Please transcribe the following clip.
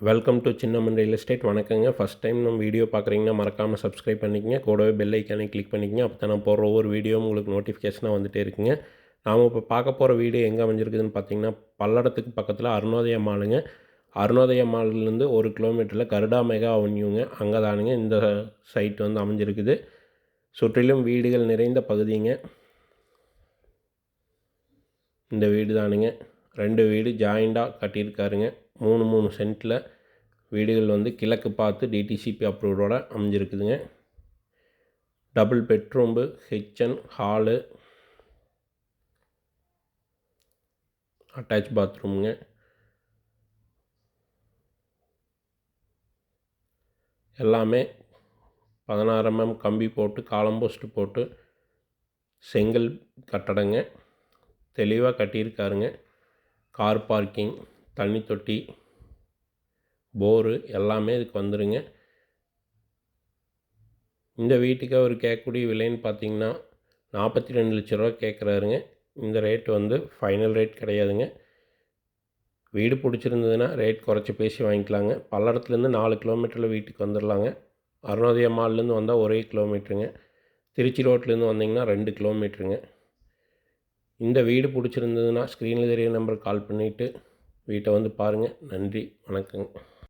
Welcome to cinnamon real estate. வணக்கங்க. First time நம்ம video பார்க்குறீங்கன்னா மறக்காமல் சப்ஸ்கிரைப் பண்ணிக்கங்க. கூடவே பெல் ஐக்கானை கிளிக் பண்ணிக்கங்க. அப்போ தான் நான் போடுற ஒவ்வொரு வீடியோவும் உங்களுக்கு நோட்டிஃபிகேஷனாக வந்துகிட்டே இருக்குங்க. நாம் இப்போ பார்க்க போகிற வீடியோ எங்கே அமைஞ்சிருக்குதுன்னு பார்த்தீங்கன்னா, பல்லடத்துக்கு பக்கத்தில் அருணோதய மாலுங்க. அருணோதய மால்லேருந்து 1 கிலோமீட்டரில் கருடா மெகா அவென்யூங்க. அங்கே தானுங்க இந்த சைட் வந்து அமைஞ்சிருக்குது. சுற்றிலும் வீடுகள் நிறைந்த பகுதிங்க. இந்த வீடு தானுங்க. 2 வீடு ஜாயிண்டாக கட்டியிருக்காருங்க. 3 சென்ட்டில் வீடுகள் வந்து கிழக்கு பார்த்து டிடிசிபி அப்ரூவோட அமைஞ்சிருக்குதுங்க. Double bedroom, kitchen, hall, attach பாத்ரூமுங்க. எல்லாமே 16 mm கம்பி போட்டு காலம் போஸ்ட் போட்டு செங்கல் கட்டடங்க. தெளிவாக கட்டியிருக்காருங்க. கார் பார்க்கிங், தண்ணி தொட்டி, போரு எல்லாமே இதுக்கு வந்துடுங்க. இந்த வீட்டுக்கு அவர் கேட்கக்கூடிய விலைன்னு பார்த்தீங்கன்னா 42 லட்ச ரூபா கேட்குறாருங்க. இந்த ரேட் வந்து ஃபைனல் ரேட் கிடையாதுங்க. வீடு பிடிச்சிருந்ததுன்னா ரேட் குறைச்சி பேசி வாங்கிக்கலாங்க. பல்லடத்துலேருந்து 4 கிலோமீட்டரில் வீட்டுக்கு வந்துடலாங்க. அருணோதய மால்லேருந்து வந்தால் 1 கிலோமீட்டருங்க. திருச்சி ரோட்லேருந்து வந்தீங்கன்னா 2 கிலோமீட்டருங்க. இந்த வீடு பிடிச்சிருந்ததுன்னா ஸ்க்ரீனில் தெரிய நம்பருக்கு கால் பண்ணிவிட்டு வீட்டை வந்து பாருங்கள். நன்றி, வணக்கங்க.